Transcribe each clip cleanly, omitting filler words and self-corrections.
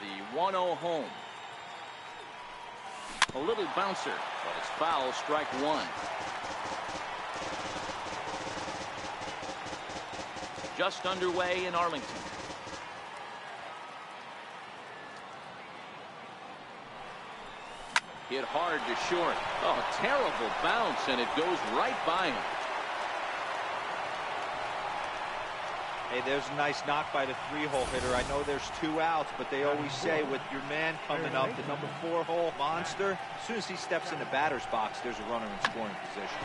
The 1-0 home. A little bouncer, but it's foul, strike one. Just underway in Arlington. Hit hard to short. Oh, terrible bounce, and it goes right by him. Hey, there's a nice knock by the 3-hole hitter. I know there's 2 outs, but they always say with your man coming up, the number 4-hole monster, as soon as he steps in the batter's box, there's a runner in scoring position.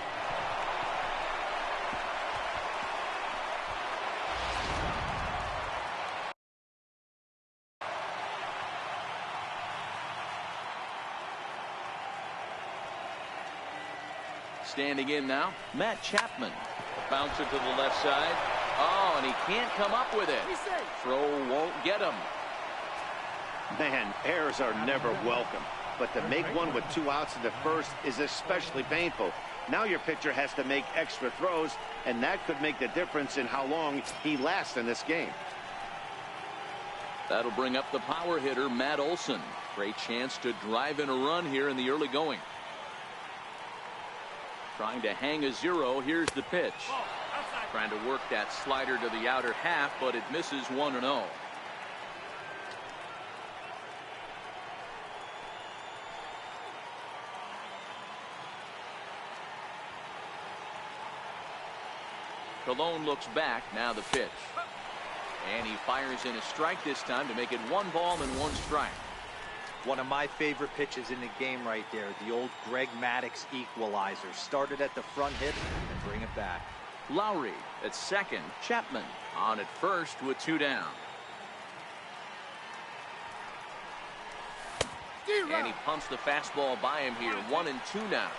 Standing in now, Matt Chapman. Bouncer to the left side. Oh, and he can't come up with it. Throw won't get him. Man, errors are never welcome. But to make one with 2 outs in the first is especially painful. Now your pitcher has to make extra throws, and that could make the difference in how long he lasts in this game. That'll bring up the power hitter, Matt Olson. Great chance to drive in a run here in the early going. Trying to hang a 0. Here's the pitch. Trying to work that slider to the outer half, but it misses 1-0. Colon looks back. Now the pitch. And he fires in a strike this time to make it 1 ball and 1 strike. One of my favorite pitches in the game right there. The old Greg Maddux equalizer. Started at the front hip and bring it back. Lowry at second. Chapman on at first with 2 down. And he pumps the fastball by him here. 1-2 now.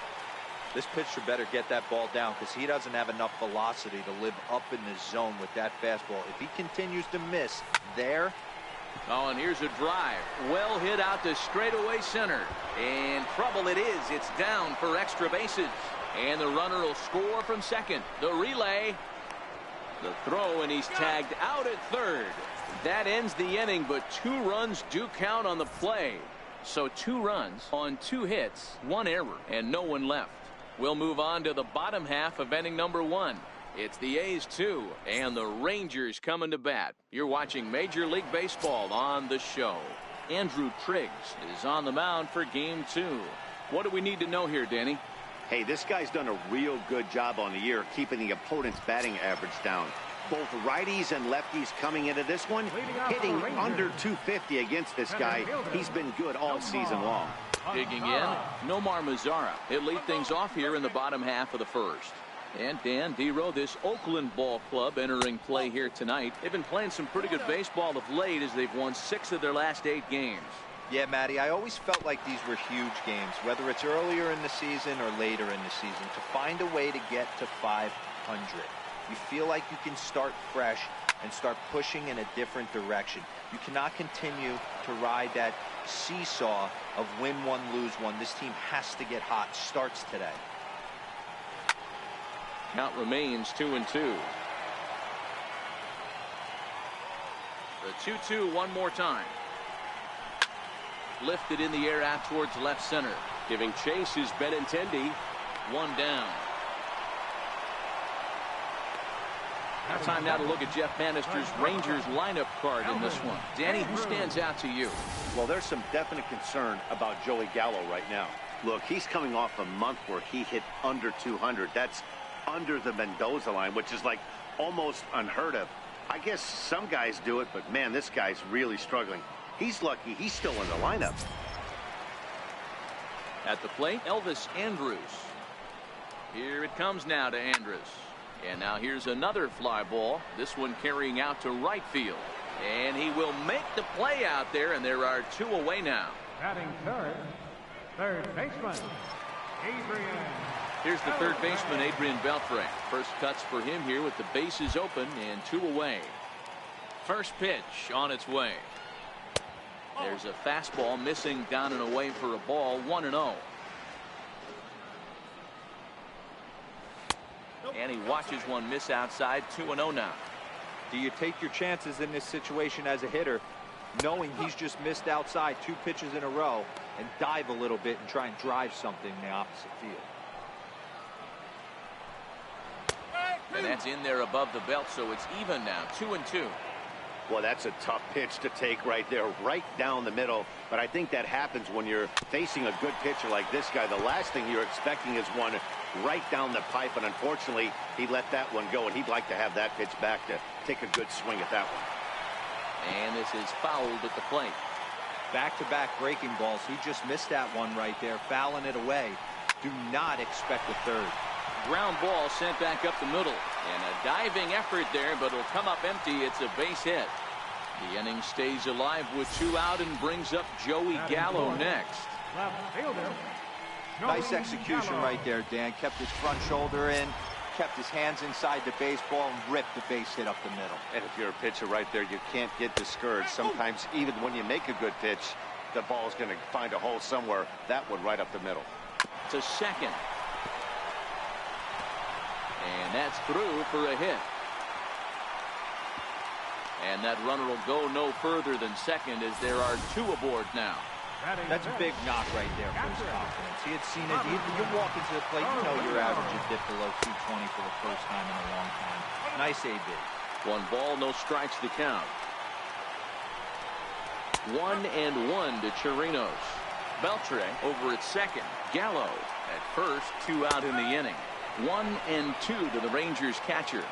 This pitcher better get that ball down because he doesn't have enough velocity to live up in the zone with that fastball. If he continues to miss there. Oh, and here's a drive. Well hit out to straightaway center. And trouble it is. It's down for extra bases. And the runner will score from second. The relay. The throw, and he's tagged out at third. That ends the inning, but 2 runs do count on the play. So 2 runs on 2 hits, 1 error, and no one left. We'll move on to the bottom half of inning number 1. It's the A's 2 and the Rangers coming to bat. You're watching Major League Baseball on the show. Andrew Triggs is on the mound for game 2. What do we need to know here, Danny? Hey, this guy's done a real good job on the year keeping the opponent's batting average down. Both righties and lefties coming into this one, hitting under 250 against this guy. He's been good all season long. Digging in, Nomar Mazara. He'll lead things off here in the bottom half of the first. And Dan Dero, this Oakland ball club entering play here tonight. They've been playing some pretty good baseball of late as they've won 6 of their last 8 games. Yeah, Matty, I always felt like these were huge games, whether it's earlier in the season or later in the season, to find a way to get to 500. You feel like you can start fresh and start pushing in a different direction. You cannot continue to ride that seesaw of win 1, lose 1. This team has to get hot. Starts today. Count remains 2-2. The 2-2 one more time. Lifted in the air out towards left center. Giving chase is Benintendi. 1 down. Time now to look at Jeff Bannister's Rangers lineup card in this one. Danny, who stands out to you? Well, there's some definite concern about Joey Gallo right now. Look, he's coming off a month where he hit under 200. That's under the Mendoza line, which is like almost unheard of. I guess some guys do it, but man, this guy's really struggling. He's lucky he's still in the lineup. At the plate, Elvis Andrus. Here it comes now to Andrus. And now here's another fly ball. This one carrying out to right field. And he will make the play out there, and there are 2 away now. Batting third baseman, Adrian. Here's the third baseman, Adrian Beltre. First cuts for him here with the bases open and 2 away. First pitch on its way. There's a fastball missing down and away for a ball. 1-0. And he watches one miss outside. 2-0 now. Do you take your chances in this situation as a hitter? knowing he's just missed outside 2 pitches in a row, and dive a little bit and try and drive something in the opposite field. And that's in there above the belt, so it's even now, 2-2. Well, that's a tough pitch to take right there, right down the middle. But I think that happens when you're facing a good pitcher like this guy. The last thing you're expecting is one right down the pipe, and unfortunately, he let that one go, and he'd like to have that pitch back to take a good swing at that one. And this is fouled at the plate. Back-to-back breaking balls. He just missed that one right there, fouling it away. Do not expect a third. Ground ball sent back up the middle. And a diving effort there, but it'll come up empty. It's a base hit. The inning stays alive with 2 out and brings up Joey Gallo next. Left fielder. Nice execution right there, Dan. Kept his front shoulder in, kept his hands inside the baseball, and ripped the base hit up the middle. And if you're a pitcher right there, you can't get discouraged. Sometimes even when you make a good pitch, the ball's going to find a hole somewhere. That one right up the middle. To second. And that's through for a hit. And that runner will go no further than second as there are 2 aboard now. That's a big knock right there for his confidence. He had seen it. You walk into the plate, you know your average is dipped below 220 for the first time in a long time. Nice AB. 1 ball, no strikes to count. 1-1 to Chirinos. Beltre over at second. Gallo at first, 2 out in the inning. 1-2 to the Rangers catcher.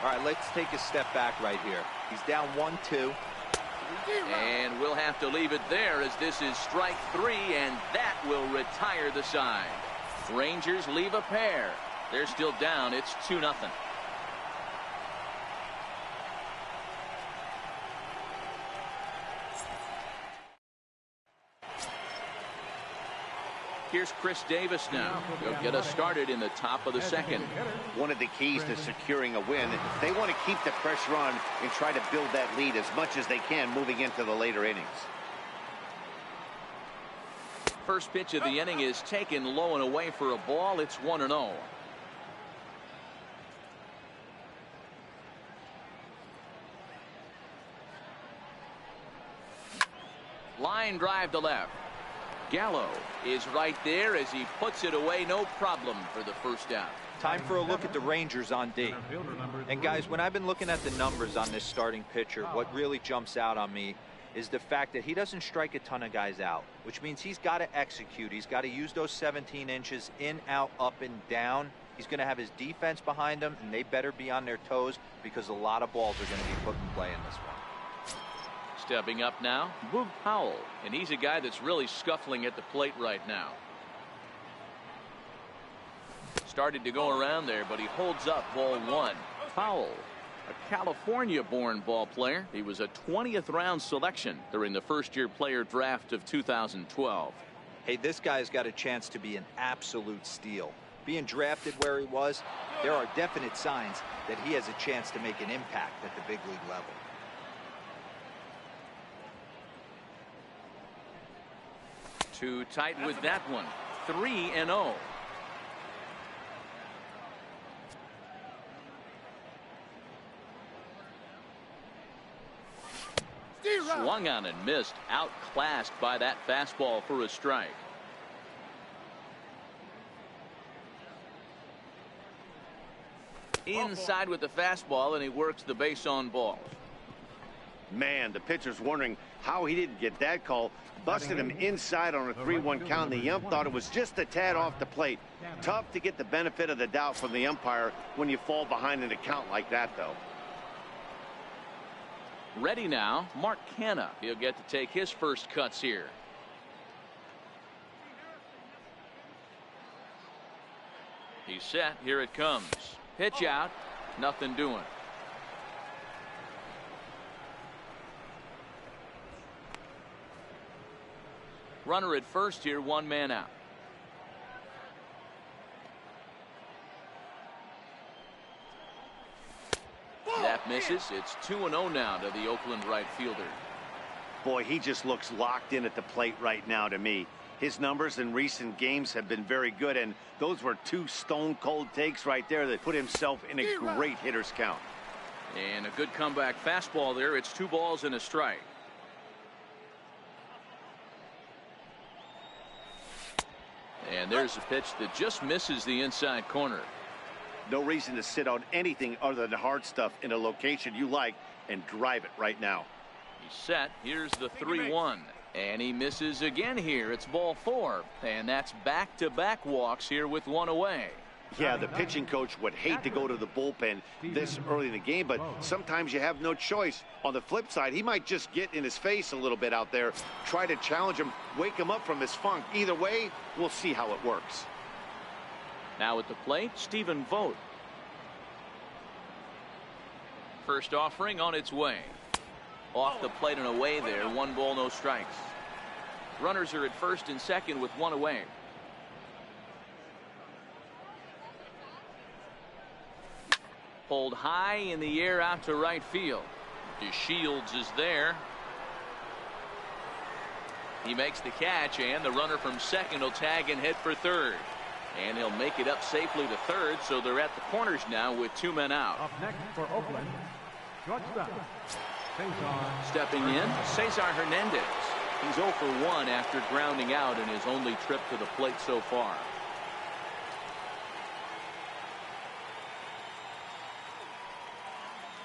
All right, let's take a step back right here. He's down 1-2. And we'll have to leave it there as this is strike 3, and that will retire the side. Rangers leave a pair. They're still down. It's 2-0. Here's Chris Davis now. He'll get us started in the top of the second. One of the keys to securing a win, they want to keep the pressure on and try to build that lead as much as they can moving into the later innings. First pitch of the inning is taken low and away for a ball. It's 1-0. Line drive to left. Gallo is right there as he puts it away, no problem for the first out. Time for a look at the Rangers on D. And guys, when I've been looking at the numbers on this starting pitcher, what really jumps out on me is the fact that he doesn't strike a ton of guys out, which means he's got to execute. He's got to use those 17 inches in, out, up, and down. He's going to have his defense behind him, and they better be on their toes because a lot of balls are going to be put in play in this one. Stepping up now, Boog Powell, and he's a guy that's really scuffling at the plate right now. Started to go around there, but he holds up ball 1. Powell, a California-born ball player. He was a 20th round selection during the first-year player draft of 2012. Hey, this guy's got a chance to be an absolute steal. Being drafted where he was, there are definite signs that he has a chance to make an impact at the big league level. Too tight with that one. 3-0. Swung on and missed. Outclassed by that fastball for a strike. Inside with the fastball, and he works the base on balls. Man, the pitcher's wondering how he didn't get that call. Busted him inside on a 3-1 count. The ump thought it was just a tad off the plate. Tough to get the benefit of the doubt from the umpire when you fall behind in a count like that, though. Ready now, Mark Canha. He'll get to take his first cuts here. He's set. Here it comes. Pitch out. Nothing doing. Runner at first here, 1 man out. That misses. It's 2-0 now to the Oakland right fielder. Boy, he just looks locked in at the plate right now to me. His numbers in recent games have been very good, and those were 2 stone-cold takes right there that put himself in a great hitter's count. And a good comeback fastball there. It's 2 balls and a strike. And there's a pitch that just misses the inside corner. No reason to sit on anything other than hard stuff in a location you like and drive it right now. He's set. Here's the 3-1. And he misses again here. It's ball 4. And that's back-to-back walks here with one away. Yeah, the pitching coach would hate to go to the bullpen this early in the game, but sometimes you have no choice. On the flip side, he might just get in his face a little bit out there, try to challenge him, wake him up from his funk. Either way, we'll see how it works. Now at the plate, Stephen Vogt. First offering on its way. Off the plate and away there. 1 ball, no strikes. Runners are at first and second with one away. Pulled high in the air out to right field. DeShields is there. He makes the catch, and the runner from second will tag and head for third. And he'll make it up safely to third, so they're at the corners now with 2 men out. Up next for Oakland, shortstop, Cesar. Stepping in, Cesar Hernandez. He's 0 for 1 after grounding out in his only trip to the plate so far.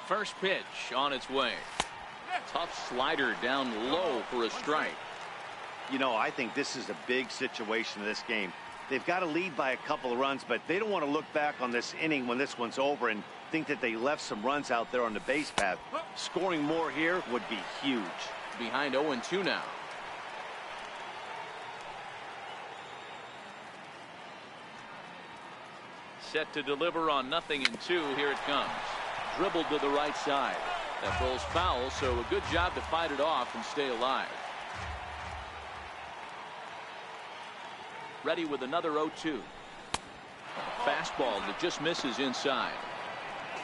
First pitch on its way. Tough slider down low for a strike. You know, I think this is a big situation in this game. They've got to lead by a couple of runs, but they don't want to look back on this inning when this one's over and think that they left some runs out there on the base path. Scoring more here would be huge. Behind 0-2 now. Set to deliver on 0-2. Here it comes. Dribbled to the right side. That ball's foul, so a good job to fight it off and stay alive. Ready with another 0-2. Fastball that just misses inside.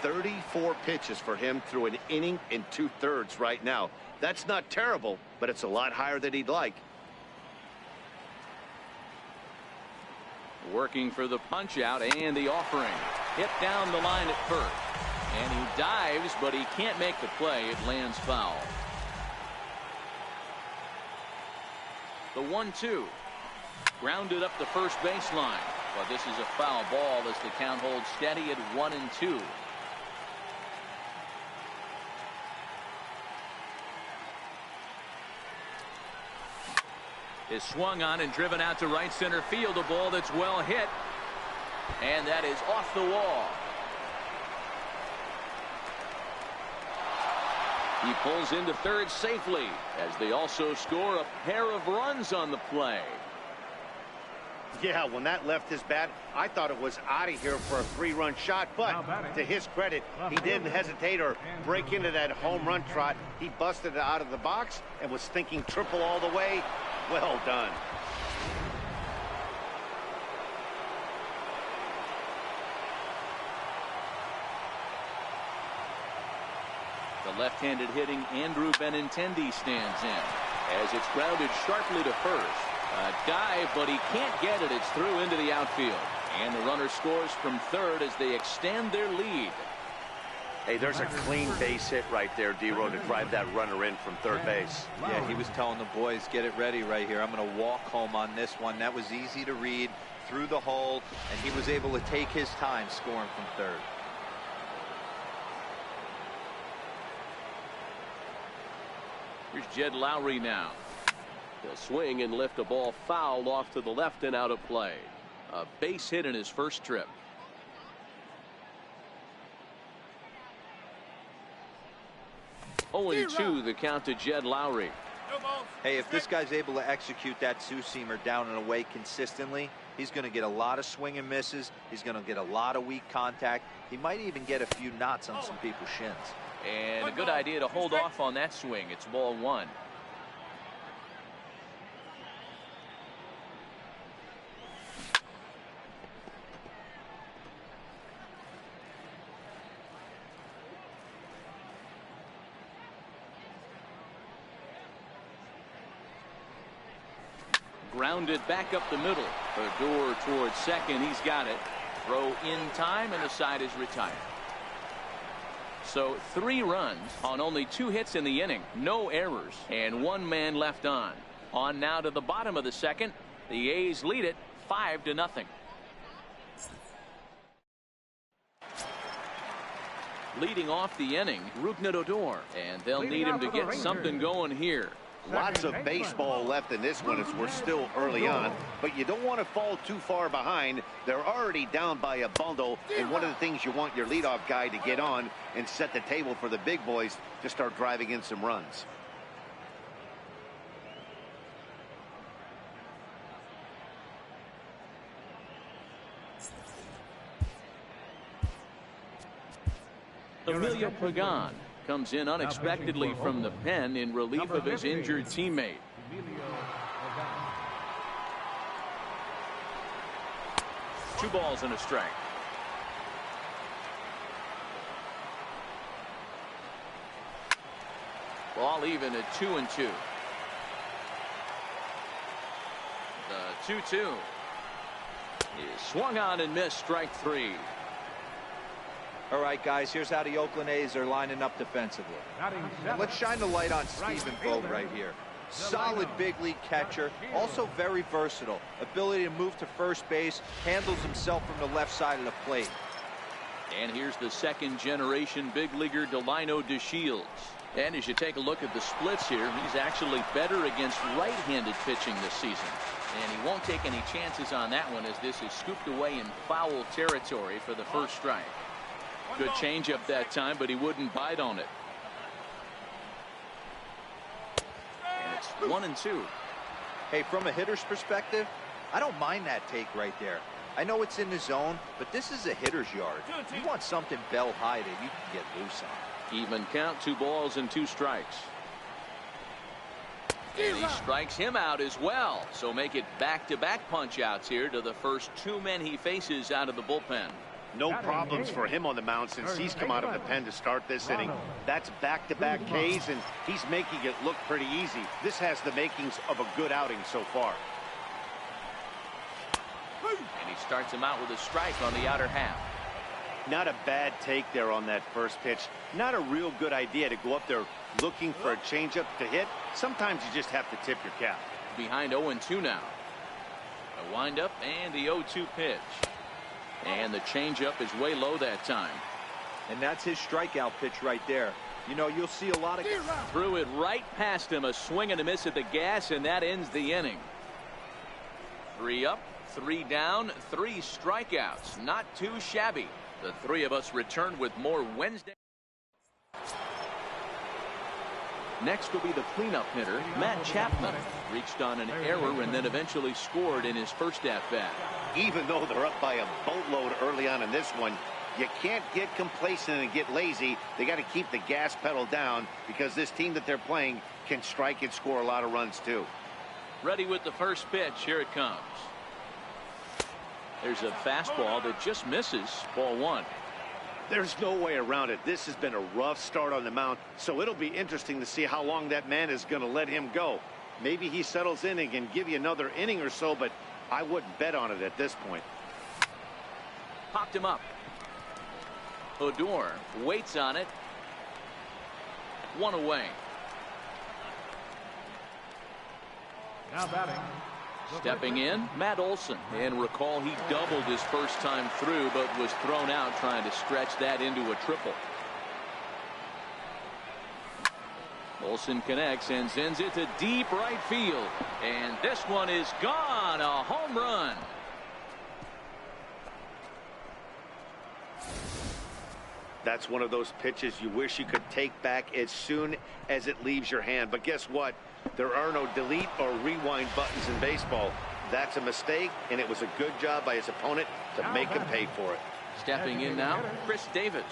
34 pitches for him through an inning and 2/3 right now. That's not terrible, but it's a lot higher than he'd like. Working for the punch out and the offering. Hit down the line at first. And he dives, but he can't make the play. It lands foul. The 1-2. Grounded up the first baseline. But this is a foul ball as the count holds steady at 1-2. Is swung on and driven out to right center field. A ball that's well hit. And that is off the wall. He pulls into third safely as they also score a pair of runs on the play. Yeah, when that left his bat, I thought it was out of here for a 3-run shot, but to his credit, he didn't hesitate or break into that home run trot. He busted it out of the box and was thinking triple all the way. Well done. The left-handed hitting Andrew Benintendi stands in as it's grounded sharply to first. A dive, but he can't get it. It's through into the outfield. And the runner scores from third as they extend their lead. Hey, there's a clean base hit right there, D-Row, to drive that runner in from third base. Yeah, he was telling the boys, get it ready right here. I'm going to walk home on this one. That was easy to read through the hole, and he was able to take his time scoring from third. Here's Jed Lowry now. He'll swing and lift a ball foul off to the left and out of play. A base hit in his first trip. Oh, and 2 the count to Jed Lowry. Hey, if this guy's able to execute that two-seamer down and away consistently, he's going to get a lot of swing and misses. He's going to get a lot of weak contact. He might even get a few knots on some people's shins. And a good idea to hold off on that swing. It's ball 1. Grounded back up the middle. Odor towards second. He's got it. Throw in time, and the side is retired. So 3 runs on only 2 hits in the inning. No errors, and 1 man left on. On now to the bottom of the second. The A's lead it 5-0. Leading off the inning, Odor, and they'll need him to get something going here. Lots of baseball left in this one as we're still early on, but you don't want to fall too far behind. They're already down by a bundle, and one of the things you want your leadoff guy to get on and set the table for the big boys to start driving in some runs. Emilio Pagan comes in unexpectedly from the pen in relief of his injured teammate. 2 balls and a strike. Ball even at 2-2. The 2-2 is swung on and missed, strike 3. All right, guys, here's how the Oakland A's are lining up defensively. And let's shine the light on Stephen Lowe right here. Solid big league catcher, also very versatile. Ability to move to first base, handles himself from the left side of the plate. And here's the second-generation big leaguer Delino DeShields. And as you take a look at the splits here, he's actually better against right-handed pitching this season. And he won't take any chances on that one as this is scooped away in foul territory for the first strike. Good changeup that time, but he wouldn't bite on it. And it's 1-2. Hey, from a hitter's perspective, I don't mind that take right there. I know it's in the zone, but this is a hitter's yard. You want something bell high that you can get loose on. Even count, 2 balls and 2 strikes. And he strikes him out as well. So make it back-to-back punch-outs here to the first 2 men he faces out of the bullpen. No problems for him on the mound since he's come out of the pen to start this inning. That's back-to-back Ks, and he's making it look pretty easy. This has the makings of a good outing so far. And he starts him out with a strike on the outer half. Not a bad take there on that first pitch. Not a real good idea to go up there looking for a changeup to hit. Sometimes you just have to tip your cap. Behind 0-2 now. A windup and the 0-2 pitch. And the changeup is way low that time. And that's his strikeout pitch right there. You know, you'll see a lot of... Threw it right past him. A swing and a miss at the gas, and that ends the inning. 3 up, 3 down, 3 strikeouts. Not too shabby. The 3 of us return with more Wednesday. Next will be the cleanup hitter, Matt Chapman. Reached on an error and then eventually scored in his first at-bat. Even though they're up by a boatload early on in this one, you can't get complacent and get lazy. They got to keep the gas pedal down because this team that they're playing can strike and score a lot of runs too. Ready with the first pitch. Here it comes. There's a fastball that just misses. Ball 1. There's no way around it. This has been a rough start on the mound, so it'll be interesting to see how long that man is going to let him go. Maybe he settles in and can give you another inning or so, but I wouldn't bet on it at this point. Popped him up. Odor waits on it. 1 away. Now batting. Stepping in, Matt Olson. And recall he doubled his first time through, but was thrown out trying to stretch that into a triple. Olson connects and sends it to deep right field. And this one is gone. A home run. That's one of those pitches you wish you could take back as soon as it leaves your hand. But guess what? There are no delete or rewind buttons in baseball. That's a mistake, and it was a good job by his opponent to make him pay for it. Stepping in now, Chris Davis.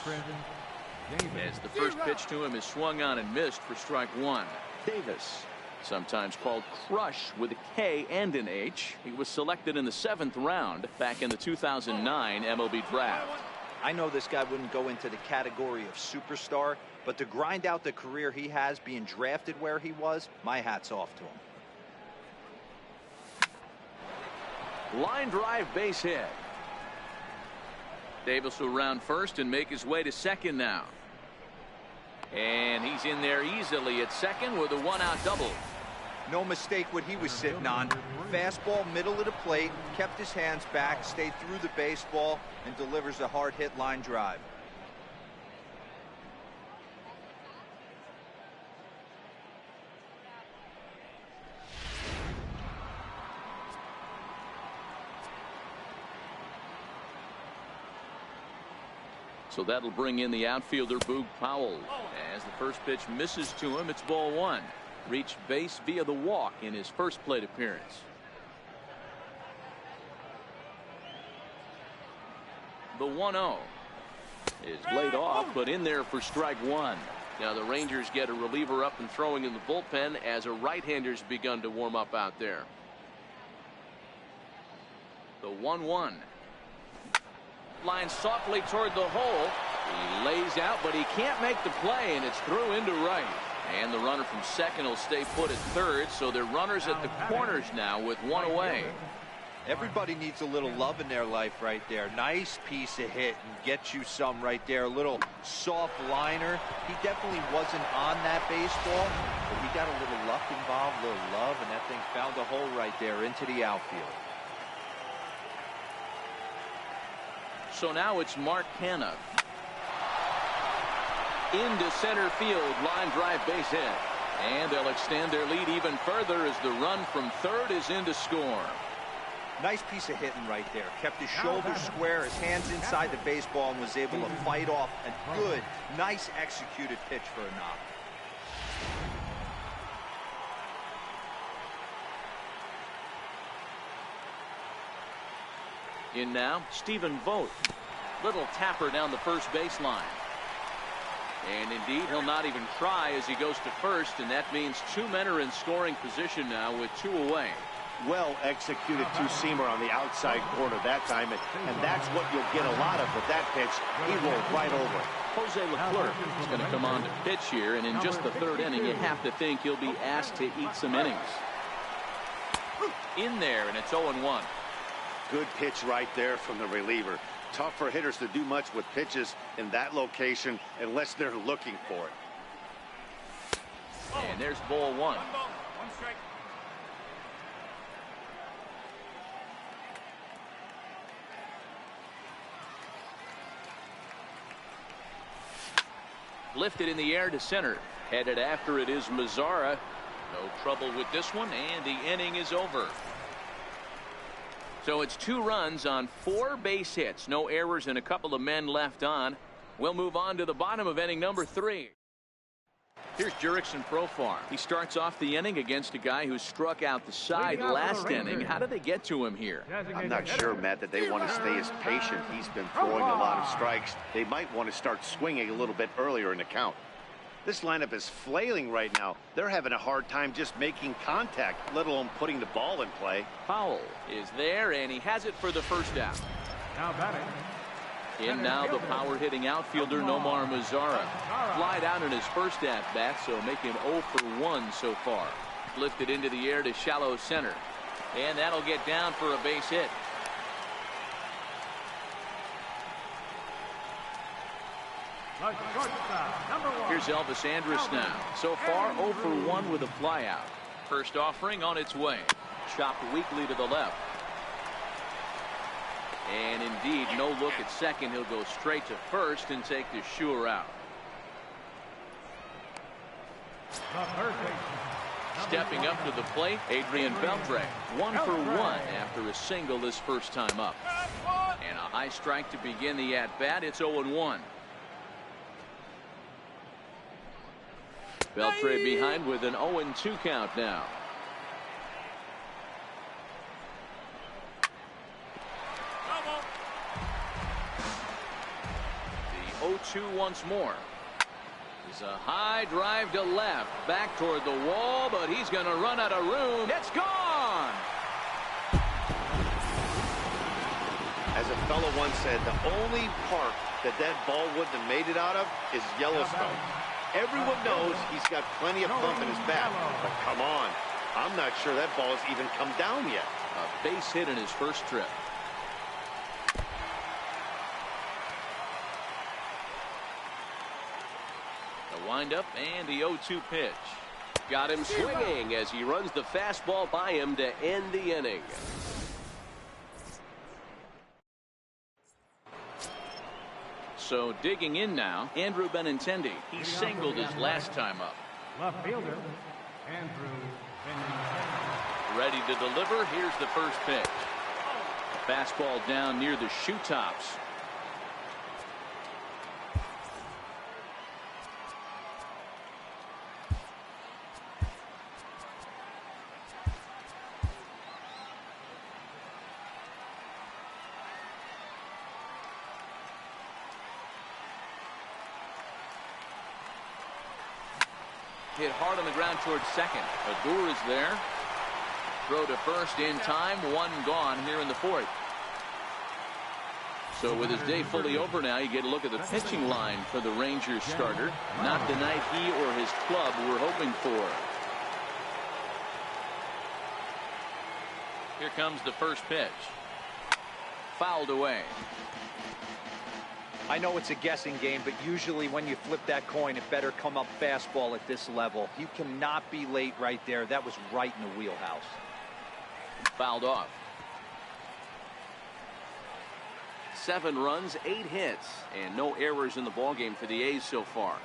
As the first pitch to him is swung on and missed for strike 1. Davis, sometimes called Crush with a K and an H. He was selected in the 7th round back in the 2009 MLB draft. I know this guy wouldn't go into the category of superstar, but to grind out the career he has being drafted where he was, my hat's off to him. Line drive base hit. Davis will round first and make his way to second now. And he's in there easily at second with a 1-out double. No mistake what he was sitting on. Fastball, middle of the plate, kept his hands back, stayed through the baseball, and delivers a hard hit line drive. So that'll bring in the outfielder Boog Powell. As the first pitch misses to him, it's ball one. Reached base via the walk in his first plate appearance. The 1-0 is laid off, but in there for strike one. Now the Rangers get a reliever up and throwing in the bullpen as a right-hander's begun to warm up out there. The 1-1. Line softly toward the hole. He lays out, but he can't make the play, and it's through into right. And the runner from second will stay put at third, so they're runners at the corners now with one away. Everybody needs a little love in their life right there. Nice piece of hit and get you some right there. A little soft liner. He definitely wasn't on that baseball, but he got a little luck involved, a little love, and that thing found a hole right there into the outfield. So now it's Mark Canha. Into center field, line drive base hit. And they'll extend their lead even further as the run from third is in to score. Nice piece of hitting right there. Kept his shoulders square, his hands inside the baseball, and was able to fight off a good, nice executed pitch for a knock. In now, Stephen Vogt. Little tapper down the first baseline. And indeed, he'll not even try as he goes to first, and that means two men are in scoring position now with two away. Well executed two-seamer on the outside corner that time, and that's what you'll get a lot of with that pitch. He rolled right over. Jose Leclerc is going to come on to pitch here, and in just the third inning, you have to think he'll be asked to eat some innings. In there, and it's 0-1. Good pitch right there from the reliever. Tough for hitters to do much with pitches in that location unless they're looking for it. And there's ball one. One strike. Lifted in the air to center. Headed after it is Mazzara. No trouble with this one, and the inning is over. So it's 2 runs on 4 base hits. No errors and a couple of men left on. We'll move on to the bottom of inning number 3. Here's Jurickson Profar. He starts off the inning against a guy who struck out the side last inning. How did they get to him here? I'm not sure, Matt, that they want to stay as patient. He's been throwing a lot of strikes. They might want to start swinging a little bit earlier in the count. This lineup is flailing right now. They're having a hard time just making contact, let alone putting the ball in play. Powell is there, and he has it for the first out. Now batting. In now the power-hitting outfielder Nomar Mazzara. Flied out in his first at-bat, so making 0 for 1 so far. Lifted into the air to shallow center. And that'll get down for a base hit. The shortstop, number 1. Here's Elvis Andrus now. So far 0 for 1 with a flyout. First offering on its way. Chopped weakly to the left. And indeed, no look at second. He'll go straight to first and take the sure out. The third baseman. Stepping up to the plate, Adrian Beltre. 1 for 1 after a single this first time up. And a high strike to begin the at-bat. It's 0-1. Beltre behind with an 0-2 count now. The 0-2 once more. Is a high drive to left, back toward the wall, but he's going to run out of room. It's gone. As a fellow once said, the only park that ball wouldn't have made it out of is Yellowstone. Everyone knows he's got plenty of pump in his bat, but come on, I'm not sure that ball's even come down yet. A base hit in his first trip. The windup and the 0-2 pitch. Got him swinging as he runs the fastball by him to end the inning. So digging in now, Andrew Benintendi. He singled his last time up. Left fielder, Andrew Benintendi. Ready to deliver. Here's the first pitch. Fastball down near the shoe tops. Hit hard on the ground towards second. Adur is there. Throw to first in time. One gone here in the fourth. So with his day fully over now, you get a look at the pitching line for the Rangers starter. Not the night he or his club were hoping for. Here comes the first pitch. Fouled away. I know it's a guessing game, but usually when you flip that coin, it better come up fastball at this level. You cannot be late right there. That was right in the wheelhouse. Fouled off. 7 runs, 8 hits, and no errors in the ballgame for the A's so far.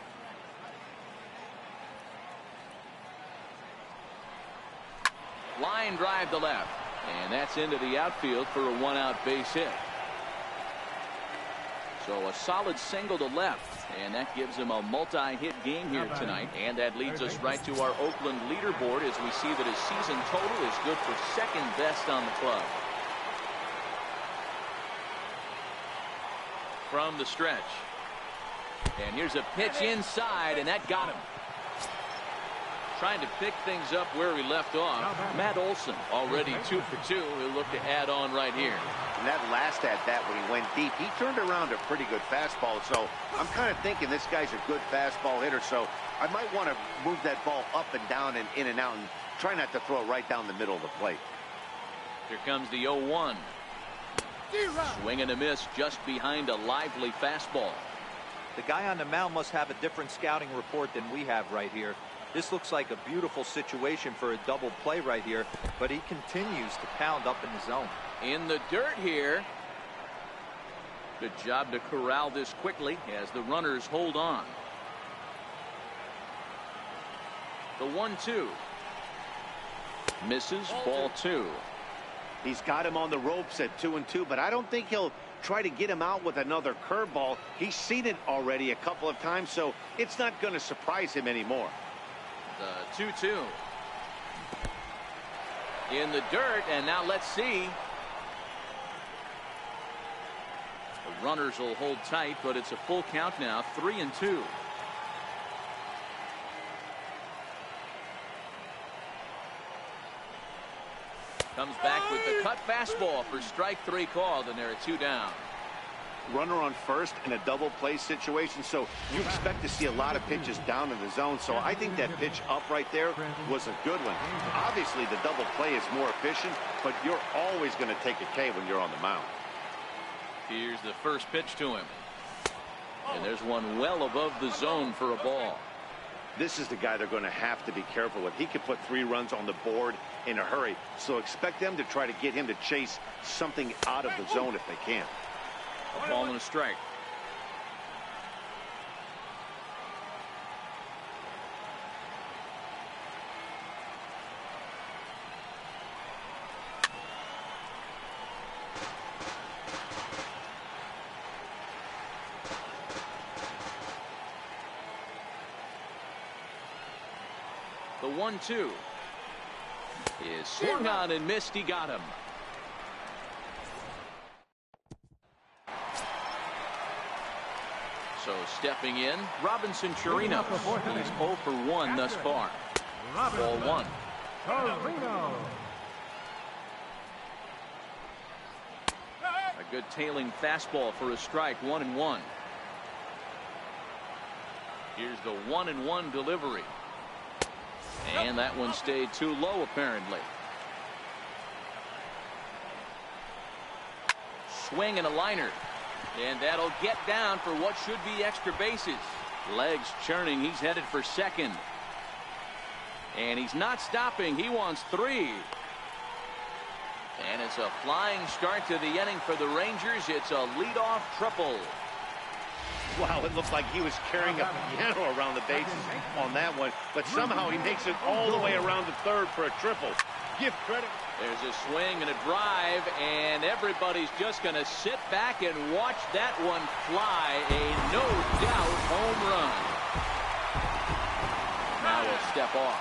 Line drive to left, and that's into the outfield for a 1-out base hit. So a solid single to left, and that gives him a multi-hit game here tonight. And that leads us right to our Oakland leaderboard as we see that his season total is good for second best on the club. From the stretch. And here's a pitch inside, and that got him. Trying to pick things up where he left off. Matt Olson already 2 for 2. He'll look to add on right here. And that last at bat when he went deep, he turned around a pretty good fastball. So I'm kind of thinking this guy's a good fastball hitter. So I might want to move that ball up and down and in and out and try not to throw it right down the middle of the plate. Here comes the 0-1. Swing and a miss just behind a lively fastball. The guy on the mound must have a different scouting report than we have right here. This looks like a beautiful situation for a double play right here, but he continues to pound up in the zone. In the dirt here. Good job to corral this quickly as the runners hold on. The 1-2. Misses, ball 2. He's got him on the ropes at 2-2, but I don't think he'll try to get him out with another curveball. He's seen it already a couple of times, so it's not going to surprise him anymore. The 2-2. In the dirt, and now let's see. The runners will hold tight, but it's a full count now, 3-2. Comes back with the cut fastball for strike 3 called, and there are 2 down. Runner on first in a double play situation, so you expect to see a lot of pitches down in the zone. So I think that pitch up right there was a good one. Obviously the double play is more efficient, but you're always going to take a K when you're on the mound. Here's the first pitch to him, and there's one well above the zone for a ball. This is the guy they're going to have to be careful with. He could put 3 runs on the board in a hurry, so expect them to try to get him to chase something out of the zone if they can. A ball and a strike. The 1-2 is swung on and missed. He got him. So stepping in, Robinson Chirinos. He's 0 for 1 thus far. Ball 1. A good tailing fastball for a strike, 1-1. Here's the 1-1 delivery. And that one stayed too low, apparently. Swing and a liner. And that'll get down for what should be extra bases. Legs churning. He's headed for second. And he's not stopping. He wants 3. And it's a flying start to the inning for the Rangers. It's a leadoff triple. Wow, it looked like he was carrying a piano around the bases on that one, but somehow he makes it all the way around the third for a triple. Give credit. There's a swing and a drive, and everybody's just going to sit back and watch that one fly. A no-doubt home run. Now we'll step off.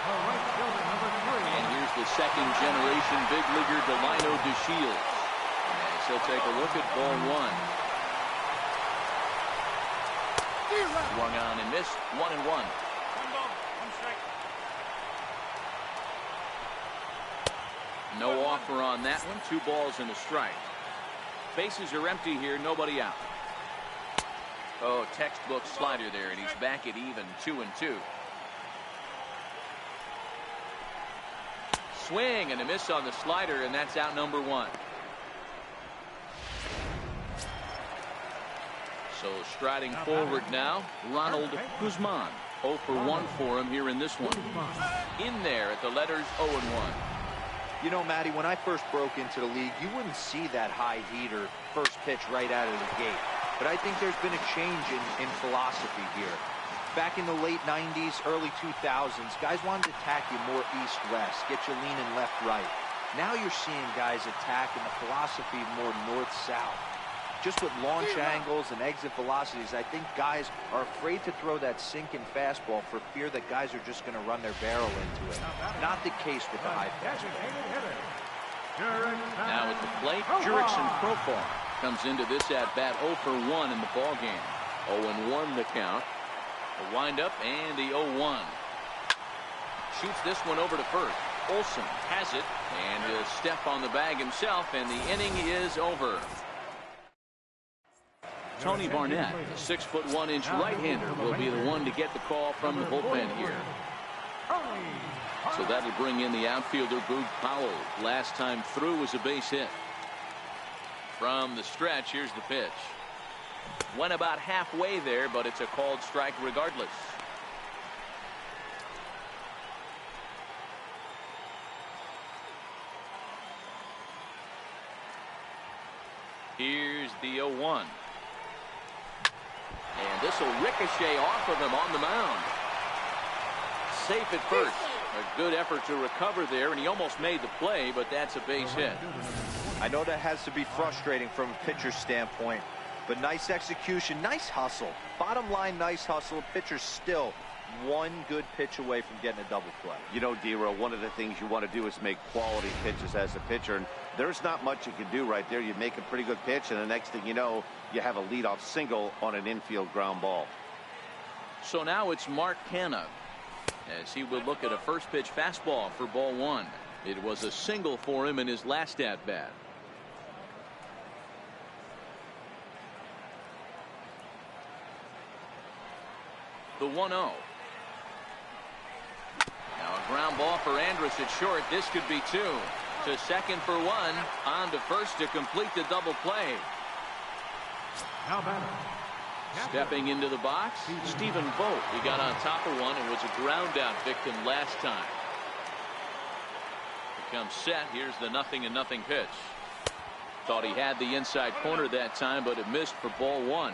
And here's the second-generation big leaguer, Delino DeShields. And so take a look at ball 1. Swung on and missed. 1-1. 1 ball, 1 strike. No offer on that one. 2 balls and a strike. Bases are empty here. Nobody out. Oh, textbook slider there, and he's back at even. 2-2. Swing and a miss on the slider, and that's out number 1. So striding forward now, Ronald Guzman. 0 for 1 for him here in this one. In there at the letters 0-1. You know, Matty, when I first broke into the league, you wouldn't see that high heater first pitch right out of the gate. But I think there's been a change in philosophy here. Back in the late 90s, early 2000s, guys wanted to attack you more east-west, get you leaning left-right. Now you're seeing guys attack in the philosophy more north-south. Just with launch angles and exit velocities, I think guys are afraid to throw that sinking fastball for fear that guys are just going to run their barrel into it. Not the case with the high fastball. Now at the plate, Jurickson Profar comes into this at-bat 0 for 1 in the ballgame. 0-1 the count. The windup and the 0-1. Shoots this one over to first. Olsen has it, and a step on the bag himself, and the inning is over. Tony Barnett, the 6'1" right-hander, will be the one to get the call from the bullpen here. So that'll bring in the outfielder, Boog Powell. Last time through was a base hit. From the stretch, here's the pitch. Went about halfway there, but it's a called strike regardless. Here's the 0-1. And this will ricochet off of him on the mound. Safe at first. A good effort to recover there, and he almost made the play, but that's a base hit. I know that has to be frustrating from a pitcher's standpoint, but nice execution, nice hustle. Bottom line, nice hustle. Pitcher's still one good pitch away from getting a double play. You know, D-Row, one of the things you want to do is make quality pitches as a pitcher, and there's not much you can do right there. You make a pretty good pitch, and the next thing you know, you have a leadoff single on an infield ground ball. So now it's Mark Canha, as he will look at a first pitch fastball for ball 1. It was a single for him in his last at-bat. The 1-0. Now a ground ball for Andrus at short. This could be 2. To second for 1. On to first to complete the double play. Stepping into the box, Stephen Vogt. He got on top of one and was a ground out victim last time. Becomes set. Here's the 0-0 pitch. Thought he had the inside corner that time, but it missed for ball 1.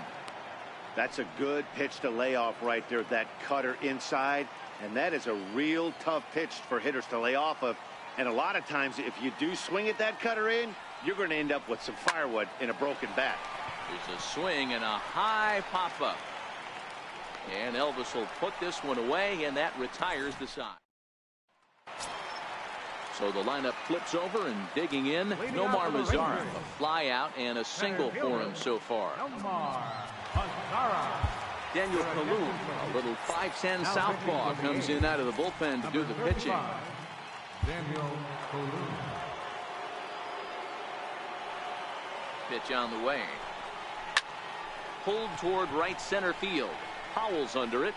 That's a good pitch to lay off right there, that cutter inside, and that is a real tough pitch for hitters to lay off of. And a lot of times, if you do swing at that cutter in, you're going to end up with some firewood in a broken bat. There's a swing and a high pop-up. And Elvis will put this one away, and that retires the side. So the lineup flips over, and digging in, Nomar Mazara. A fly out and a single for him so far. Daniel Kalum, a little 5'10" southpaw, comes in out of the bullpen to do the pitching. Pitch on the way. Pulled toward right center field. Powell's under it.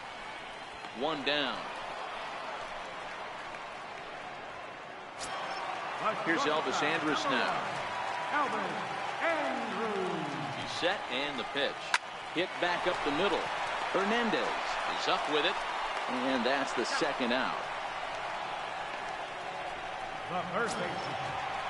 1 down. Here's Elvis Andrus now. He's set, and the pitch. Hit back up the middle. Hernandez is up with it. And that's the second out. The first baseman,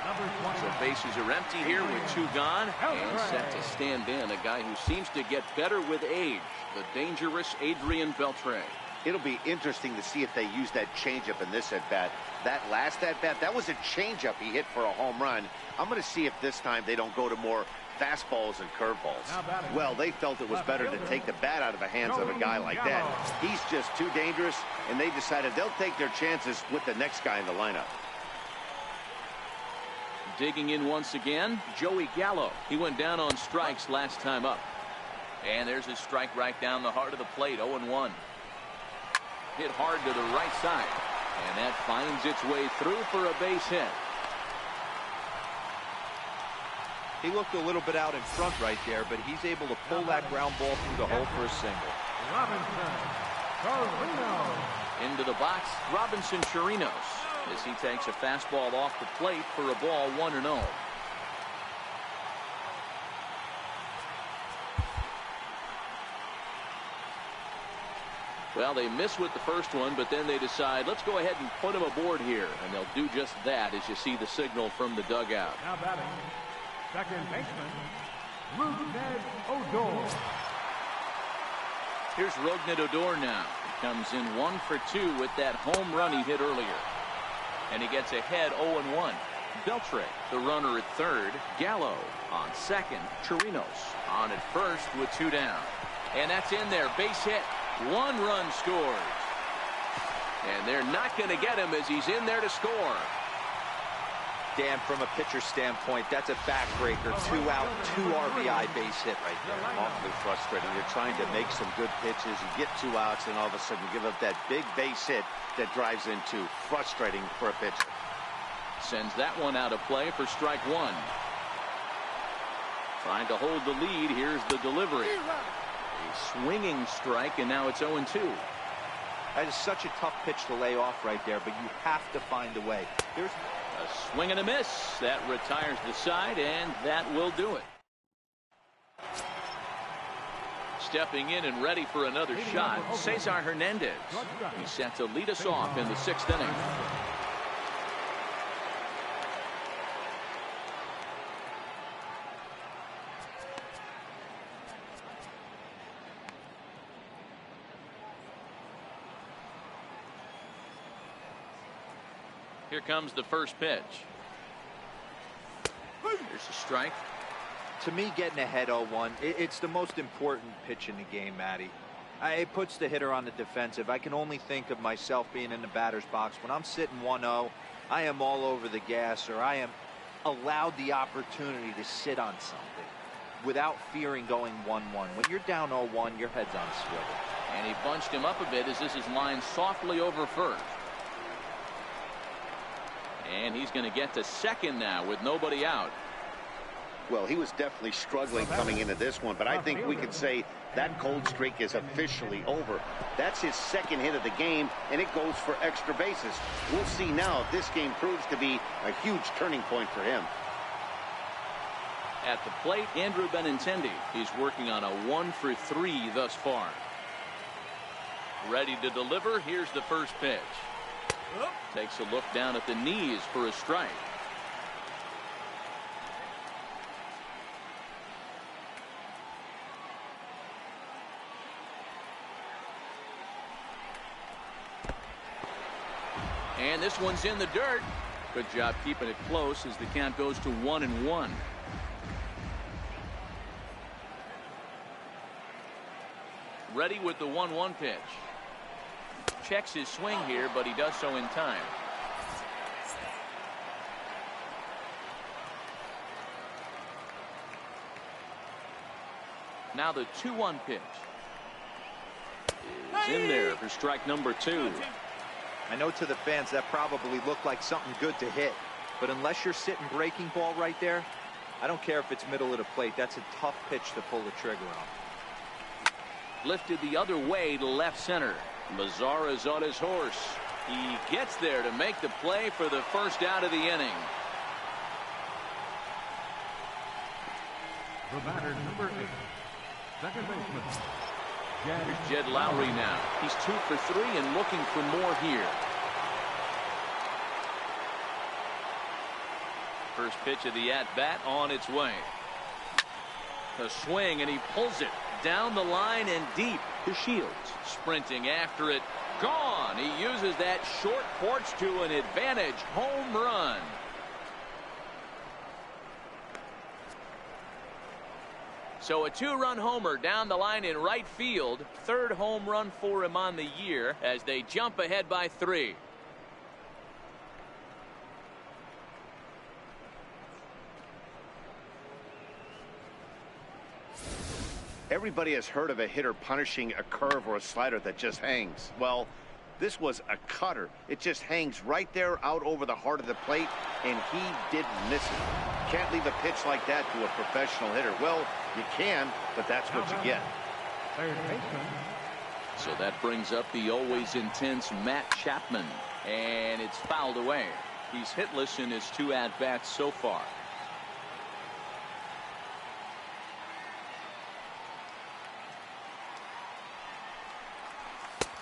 number 20. So bases are empty here with 2 gone. And set to stand in a guy who seems to get better with age, the dangerous Adrian Beltre. It'll be interesting to see if they use that changeup in this at-bat. That last at-bat, that was a changeup he hit for a home run. I'm going to see if this time they don't go to more fastballs and curveballs. Well, they felt it was better to take the bat out of the hands of a guy like that. He's just too dangerous, and they decided they'll take their chances with the next guy in the lineup. Digging in once again, Joey Gallo. He went down on strikes last time up. And there's his strike right down the heart of the plate, 0-1. Hit hard to the right side. And that finds its way through for a base hit. He looked a little bit out in front right there, but he's able to pull that ground ball through the hole for a single. Robinson Chirinos. Into the box, Robinson Chirinos, as he takes a fastball off the plate for a ball 1-0. Well, they miss with the first one, but then they decide, let's go ahead and put him aboard here. And they'll do just that as you see the signal from the dugout. Now batting, second baseman, Rougned Odor. Here's Rougned Odor now. He comes in 1 for 2 with that home run he hit earlier. And he gets ahead 0-1. Beltre, the runner at third. Gallo on second. Chirinos on at first with 2 down. And that's in there. Base hit. 1 run scores. And they're not going to get him as he's in there to score. Dan, from a pitcher standpoint, that's a backbreaker. 2 out, 2 RBI base hit right there. Awfully frustrating. You're trying to make some good pitches. You get 2 outs, and all of a sudden you give up that big base hit that drives in 2. Frustrating for a pitcher. Sends that one out of play for strike 1. Trying to hold the lead. Here's the delivery. A swinging strike, and now it's 0-2. That is such a tough pitch to lay off right there, but you have to find a way. There's a swing and a miss. That retires the side, and that will do it. Stepping in and ready for another shot, Cesar Hernandez. He's set to lead us off in the 6th inning. Here comes the first pitch. There's a strike. To me, getting ahead 0-1, it's the most important pitch in the game, Matty. It puts the hitter on the defensive. I can only think of myself being in the batter's box. When I'm sitting 1-0, I am all over the gas, or I am allowed the opportunity to sit on something without fearing going 1-1. When you're down 0-1, your head's on swivel. And he bunched him up a bit as this is lined softly over first. And he's going to get to second now with nobody out. Well, he was definitely struggling coming into this one, but I think we could say that cold streak is officially over. That's his 2nd hit of the game, and it goes for extra bases. We'll see now if this game proves to be a huge turning point for him. At the plate, Andrew Benintendi. He's working on a 1 for 3 thus far. Ready to deliver. Here's the first pitch. Takes a look down at the knees for a strike. And this one's in the dirt. Good job keeping it close as the count goes to 1-1. Ready with the 1-1 pitch. Checks his swing here, but he does so in time. Now the 2-1 pitch is in there for strike number 2. I know to the fans that probably looked like something good to hit, but unless you're sitting breaking ball right there, I don't care if it's middle of the plate. That's a tough pitch to pull the trigger on. Lifted the other way to left center. Mazara's on his horse. He gets there to make the play for the first out of the inning. The batter, number 8, second baseman, Here's Jed Lowry now. He's 2 for 3 and looking for more here. First pitch of the at-bat on its way. A swing, and he pulls it down the line and deep to Shields. Sprinting after it. Gone. He uses that short porch to an advantage home run. So a 2-run homer down the line in right field. 3rd home run for him on the year as they jump ahead by 3. Everybody has heard of a hitter punishing a curve or a slider that just hangs. Well, this was a cutter. It just hangs right there out over the heart of the plate, and he didn't miss it. Can't leave a pitch like that to a professional hitter. Well, you can, but that's what you get. So that brings up the always intense Matt Chapman, and it's fouled away. He's hitless in his 2 at-bats so far.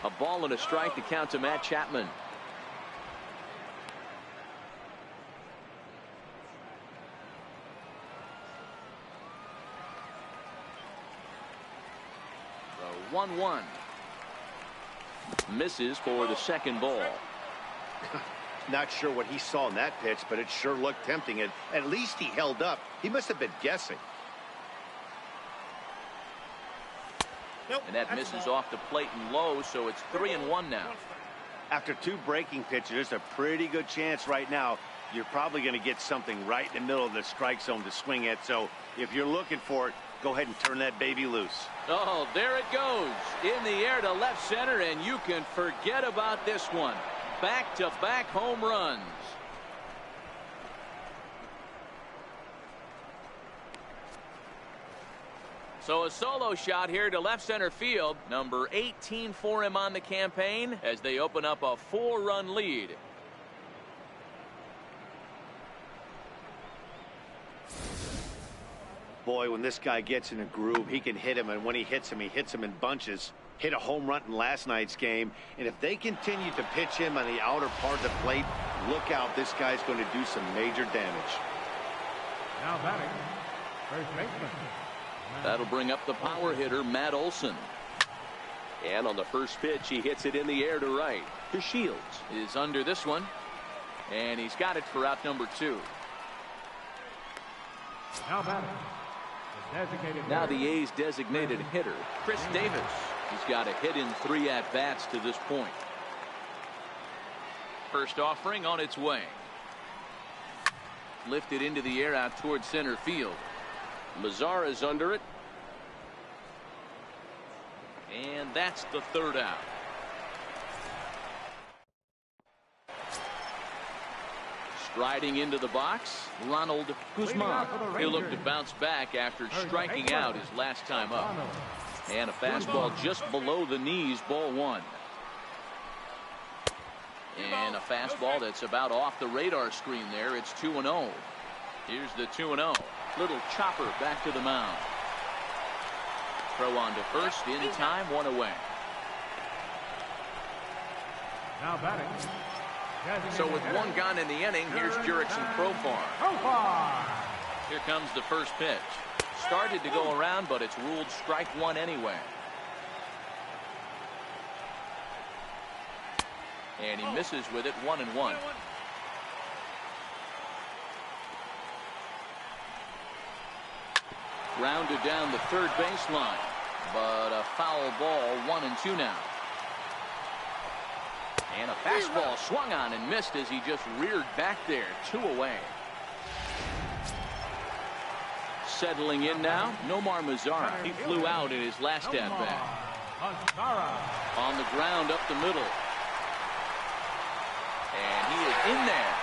A ball and a strike to count to Matt Chapman. The 1-1. Misses for the second ball. Not sure what he saw in that pitch, but it sure looked tempting. And at least he held up. He must have been guessing. And that misses off the plate and low, so it's 3-1 now. After 2 breaking pitches, there's a pretty good chance right now you're probably going to get something right in the middle of the strike zone to swing at. So if you're looking for it, go ahead and turn that baby loose. Oh, there it goes. In the air to left center, and you can forget about this one. Back-to-back home runs. So a solo shot here to left center field. Number 18 for him on the campaign as they open up a 4-run lead. Boy, when this guy gets in a groove, he can hit him, and when he hits him in bunches. Hit a home run in last night's game, and if they continue to pitch him on the outer part of the plate, look out, this guy's going to do some major damage. Now batting, first baseman. That'll bring up the power hitter, Matt Olson. And on the first pitch, he hits it in the air to right. To Shields. Is under this one, and he's got it for out number 2. Now batting, the designated Now hitter. the A's designated hitter, Chris Davis. He's got a hit in 3 at-bats to this point. First offering on its way. Lifted into the air out towards center field. Mazara's under it. And that's the 3rd out. Striding into the box, Ronald Guzman. He'll look to bounce back after striking out his last time up. And a fastball just below the knees, ball 1. And a fastball that's about off the radar screen there. It's 2-0. Here's the 2-0. Little chopper back to the mound. Throw on to first in time, 1 away. Now batting. So with 1 gone in the inning, here's Jurickson Profar. Here comes the first pitch. Started to go around, but it's ruled strike 1 anyway. And he misses with it, 1-1. Grounded down the third baseline, but a foul ball, 1-2 now. And a fastball swung on and missed as he just reared back there, 2 away. Settling in now, Nomar Mazara. He flew out in his last at-bat. On the ground up the middle. And he is in there.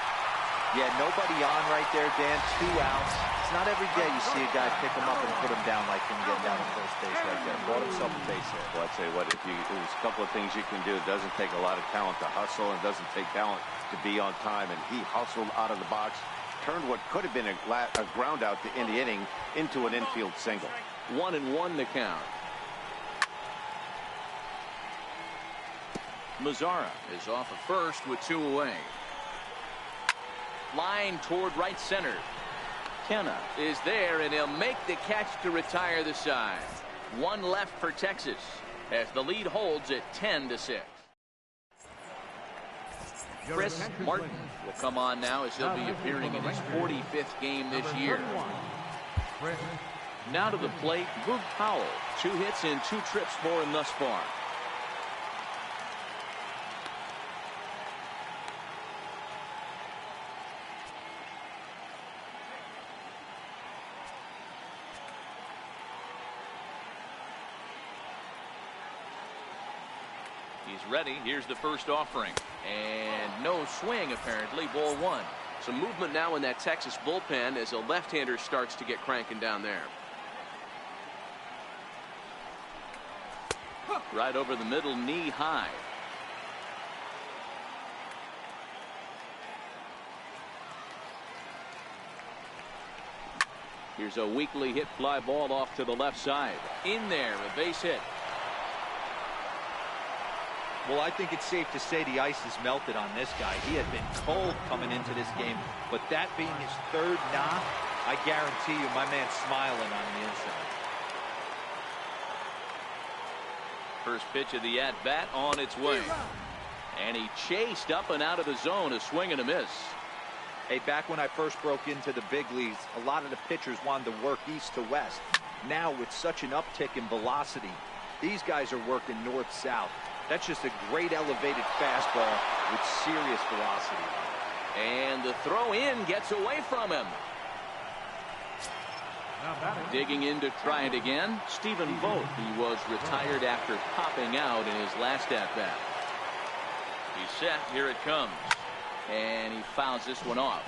Yeah, nobody on right there, Dan. 2 outs. It's not every day you see a guy pick him up and put him down like him getting down to first base right there. Brought himself a base hit. Well, I'd say what, there's a couple of things you can do. It doesn't take a lot of talent to hustle, and it doesn't take talent to be on time. And he hustled out of the box, turned what could have been a ground out in the inning into an infield single. 1-1 the count. Mazzara is off at first with 2 away. Line toward right center. Kenna is there, and he'll make the catch to retire the side. 1 left for Texas as the lead holds at 10-6. Chris Martin will come on now as he'll be appearing in his 45th game this year. Now to the plate, Boog Powell. 2 hits and 2 trips for him thus far. He's ready. Here's the first offering. And no swing, apparently. Ball 1. Some movement now in that Texas bullpen as a left-hander starts to get cranking down there. Right over the middle, knee high. Here's a weakly hit fly ball off to the left side. In there, a base hit. Well, I think it's safe to say the ice has melted on this guy. He had been cold coming into this game, but that being his 3rd knock, I guarantee you my man's smiling on the inside. First pitch of the at-bat on its way. And he chased up and out of the zone, a swing and a miss. Hey, back when I first broke into the big leagues, a lot of the pitchers wanted to work east to west. Now, with such an uptick in velocity, these guys are working north-south. That's just a great elevated fastball with serious velocity. And the throw in gets away from him. Digging in to try it again, Stephen Vogt. He was retired after popping out in his last at-bat. He's set. Here it comes. And he fouls this one off.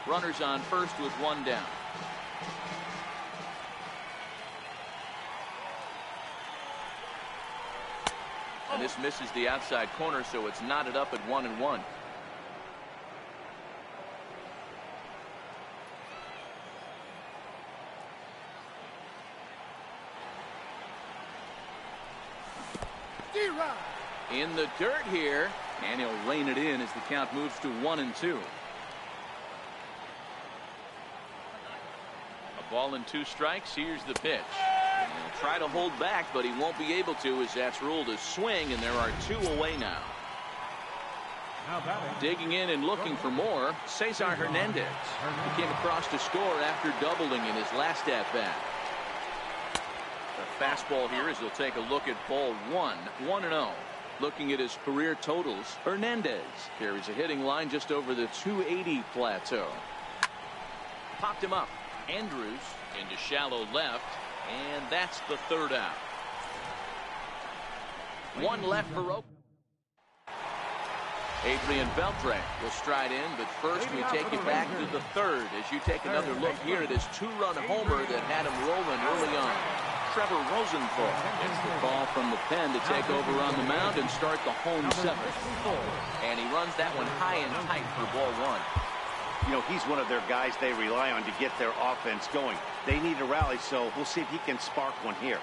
Runners on first with 1 down. And this misses the outside corner, so it's knotted up at 1-1. In the dirt here, and he'll rein it in as the count moves to 1-2. A ball and 2 strikes. Here's the pitch. He'll try to hold back, but he won't be able to as that's ruled a swing, and there are 2 away now. Digging in and looking for more, Cesar Hernandez. He came across to score after doubling in his last at-bat. The fastball here as he'll take a look at ball 1, 1-0. Looking at his career totals, Hernandez carries a hitting line just over the 280 plateau. Popped him up. Andrews into shallow left, and that's the 3rd out. 1 left for Oakland. Adrian Beltre will stride in, but first we take you back to the 3rd as you take another look here at his 2-run homer that had him rolling early on. Trevor Rosenthal gets the call from the pen to take over on the mound and start the home 7th. And he runs that one high and tight for ball 1. You know, he's one of their guys they rely on to get their offense going. They need a rally, so we'll see if he can spark one here.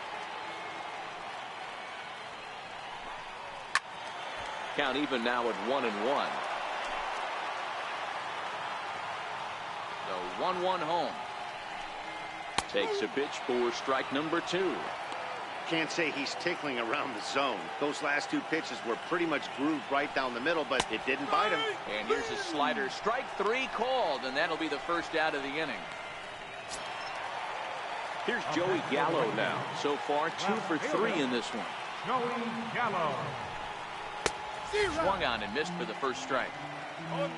Count even now at 1-1. The 1-1 home. Takes a pitch for strike number 2. Can't say he's tickling around the zone. Those last 2 pitches were pretty much grooved right down the middle, but it didn't bite him. And here's a slider. Strike 3 called, and that'll be the first out of the inning. Here's Joey Gallo now. So far, 2 for 3 in this one. Joey Gallo. Swung on and missed for the first strike. 0-1.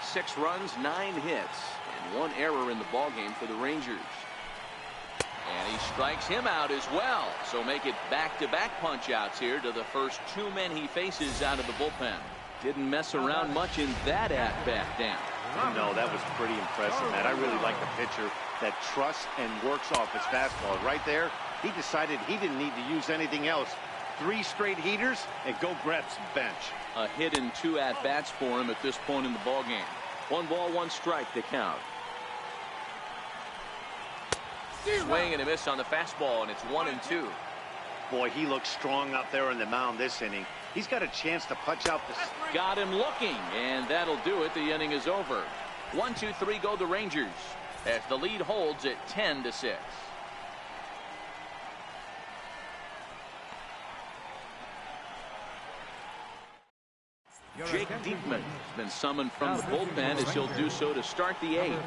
6 runs, 9 hits, and 1 error in the ballgame for the Rangers. And he strikes him out as well. So make it back-to-back punch-outs here to the first 2 men he faces out of the bullpen. Didn't mess around much in that at-bat, Dan. No, that was pretty impressive, Matt. I really like the pitcher that trusts and works off his fastball. Right there, he decided he didn't need to use anything else. 3 straight heaters and go grab some bench. A hit and 2 at-bats for him at this point in the ballgame. 1 ball, 1 strike to count. Swing and a miss on the fastball, and it's 1-2. Boy, he looks strong out there on the mound this inning. He's got a chance to punch out the... Got him looking, and that'll do it. The inning is over. 1-2-3 go the Rangers as the lead holds at 10-6. Jake Diekman has been summoned from the bullpen as he'll do so to start the eighth.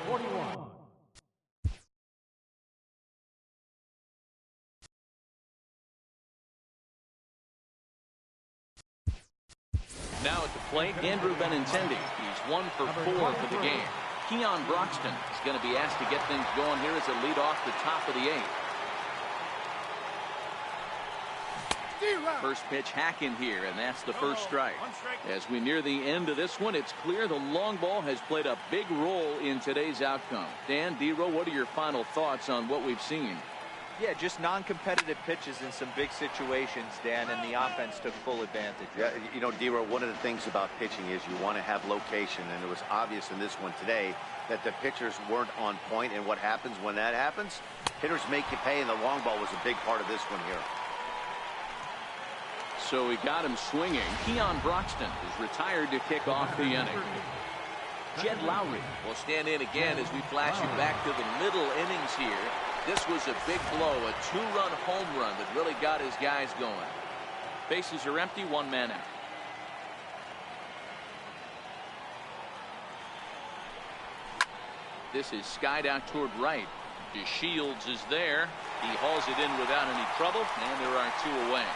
Now at the plate, Andrew Benintendi. He's 1 for 4 for the game. Keon Broxton is going to be asked to get things going here as a lead off the top of the eighth. First pitch hack in here, and that's the first strike. As we near the end of this one, it's clear the long ball has played a big role in today's outcome. Dan, D-Row, what are your final thoughts on what we've seen? Yeah, just non-competitive pitches in some big situations, Dan, and the offense took full advantage. Yeah, you know, D-Row, one of the things about pitching is you want to have location, and it was obvious in this one today that the pitchers weren't on point, and what happens when that happens? Hitters make you pay, and the long ball was a big part of this one here. So he got him swinging. Keon Broxton is retired to kick off the inning. Jed Lowry will stand in again as we flash you back to the middle innings here. This was a big blow, a 2-run home run that really got his guys going. Bases are empty, 1 man out. This is skied out toward right. DeShields is there. He hauls it in without any trouble, and there are 2 away.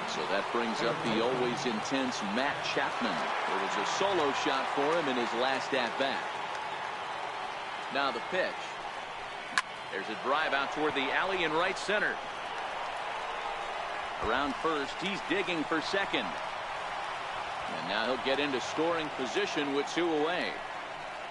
So that brings up the always intense Matt Chapman. There was a solo shot for him in his last at-bat. Now the pitch. There's a drive out toward the alley in right center. Around first, he's digging for second. And now he'll get into scoring position with 2 away.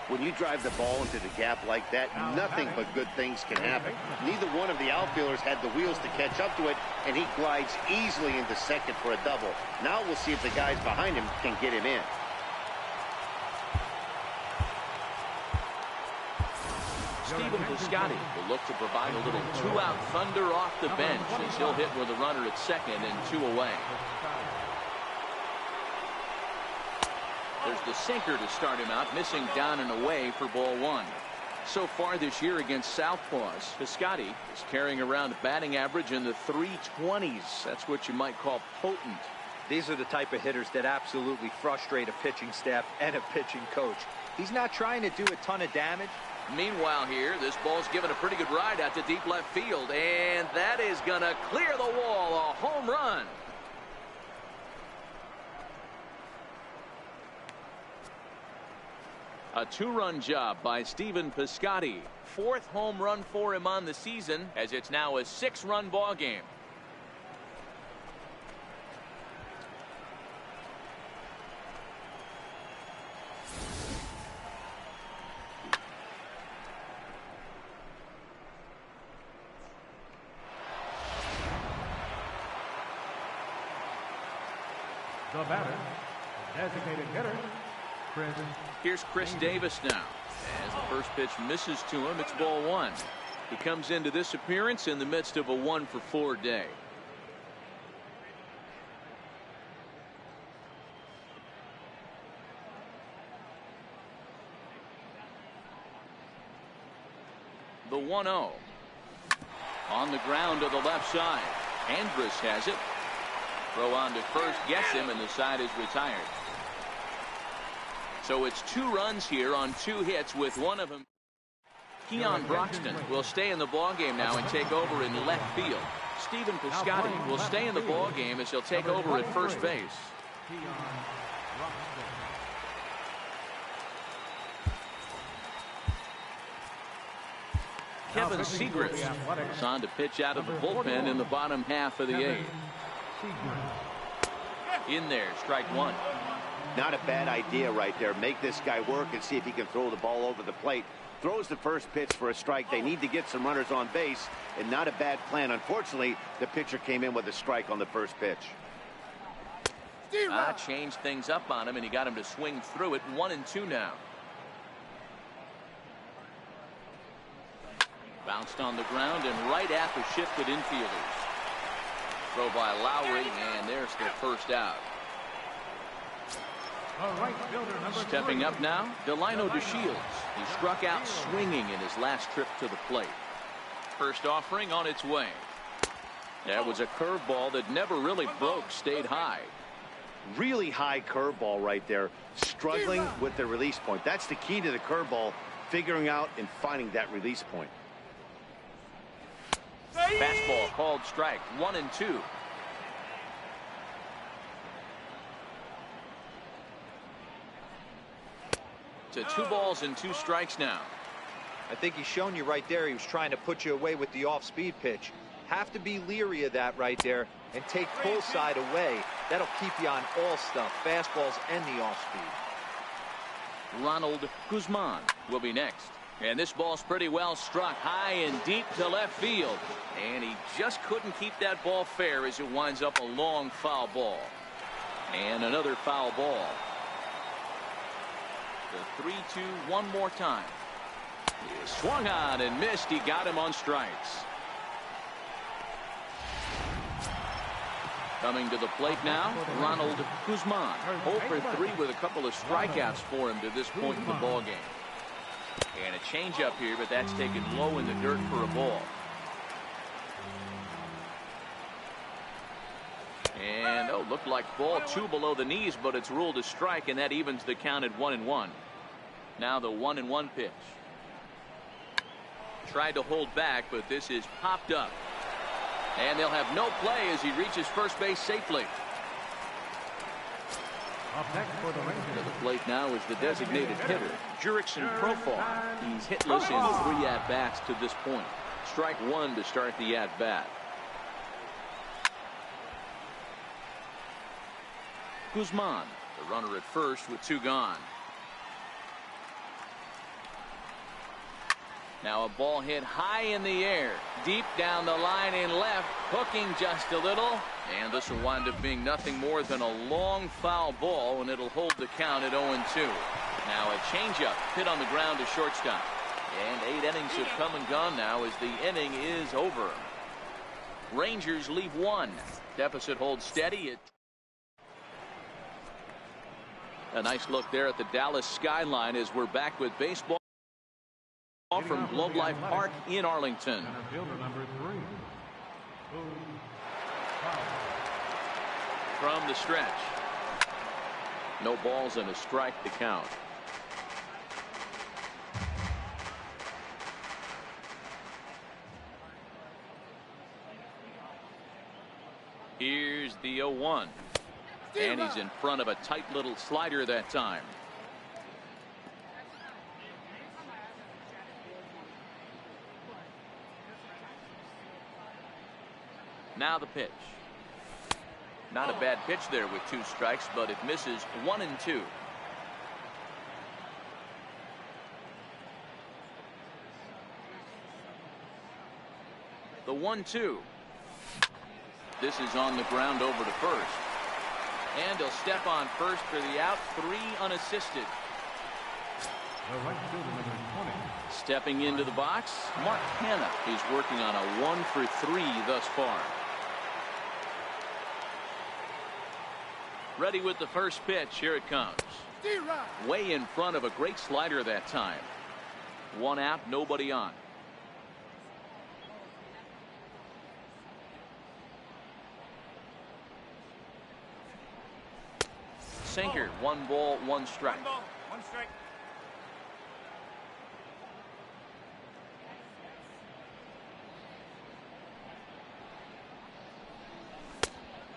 When you drive the ball into the gap like that, nothing but good things can happen. Neither one of the outfielders had the wheels to catch up to it, and he glides easily into second for a double. Now we'll see if the guys behind him can get him in. Stephen Piscotty will look to provide a little 2-out thunder off the bench as he'll hit with a runner at second and 2 away. There's the sinker to start him out, missing down and away for ball 1. So far this year against Southpaws, Piscotty is carrying around a batting average in the 320s. That's what you might call potent. These are the type of hitters that absolutely frustrate a pitching staff and a pitching coach. He's not trying to do a ton of damage. Meanwhile here, this ball's given a pretty good ride out to deep left field, and that is going to clear the wall. A home run. A 2-run job by Stephen Piscotty. 4th home run for him on the season, as it's now a 6-run ball game. The batter, designated hitter, Chris. Here's Chris Davis now. As the first pitch misses to him, it's ball 1. He comes into this appearance in the midst of a 1-for-4 day. The 1-0. On the ground to the left side. Andrus has it. Throw on to first, gets him, and the side is retired. So it's 2 runs here on 2 hits, with one of them. Keon Broxton will stay in the ballgame now and take over in left field. Stephen Piscotty will stay in the ballgame as he'll take over at first base. Kevin Seagrist is on to pitch out of the bullpen in the bottom half of the 8th. In there, strike 1. Not a bad idea right there. Make this guy work and see if he can throw the ball over the plate. Throws the first pitch for a strike. They need to get some runners on base, and not a bad plan. Unfortunately, the pitcher came in with a strike on the first pitch. Changed things up on him, and he got him to swing through it. 1-2 now. Bounced on the ground and right at the shifted infielders. Throw by Lowry, and there's the first out. Stepping up now, Delino DeShields. He struck out swinging in his last trip to the plate. First offering on its way. That was a curveball that never really broke, stayed high. Really high curveball right there, struggling with the release point. That's the key to the curveball, figuring out and finding that release point. Fastball called strike, 1-2. To 2 balls and 2 strikes now. I think he's shown you right there. He was trying to put you away with the off-speed pitch. Have to be leery of that right there and take pull side away. That'll keep you on all stuff, fastballs and the off-speed. Ronald Guzman will be next. And this ball's pretty well struck high and deep to left field. And he just couldn't keep that ball fair as it winds up a long foul ball. And another foul ball. The 3-2 one more time. He swung on and missed. He got him on strikes. Coming to the plate now, Ronald Guzman. 0 for 3 with a couple of strikeouts for him to this point in the ball game. And a changeup here, but that's taken low in the dirt for a ball. And looked like ball 2 below the knees, but it's ruled a strike, and that evens the count at 1-1. Now the 1-1 pitch. Tried to hold back, but this is popped up. And they'll have no play as he reaches first base safely. To the plate now is the designated hitter, Jurickson Profar. He's hitless in 3 at-bats to this point. Strike 1 to start the at-bat. Guzman, the runner at first with 2 gone. Now a ball hit high in the air, deep down the line in left, hooking just a little, and this will wind up being nothing more than a long foul ball, and it'll hold the count at 0-2. Now a changeup hit on the ground to shortstop, and 8 innings have come and gone now as the inning is over. Rangers leave 1. Deficit holds steady at. A nice look there at the Dallas skyline as we're back with baseball from Globe Life Park in Arlington. From the stretch. No balls and a strike to count. Here's the 0-1. And he's in front of a tight little slider that time. Now the pitch. Not a bad pitch there with 2 strikes, but it misses 1-2. The 1-2. This is on the ground over to first. And he'll step on first for the out. 3 unassisted. Stepping into the box, Mark Hanna is working on a 1 for 3 thus far. Ready with the first pitch. Here it comes. Way in front of a great slider that time. 1 out, nobody on. Sinker, 1 ball, 1 strike. 1 strike.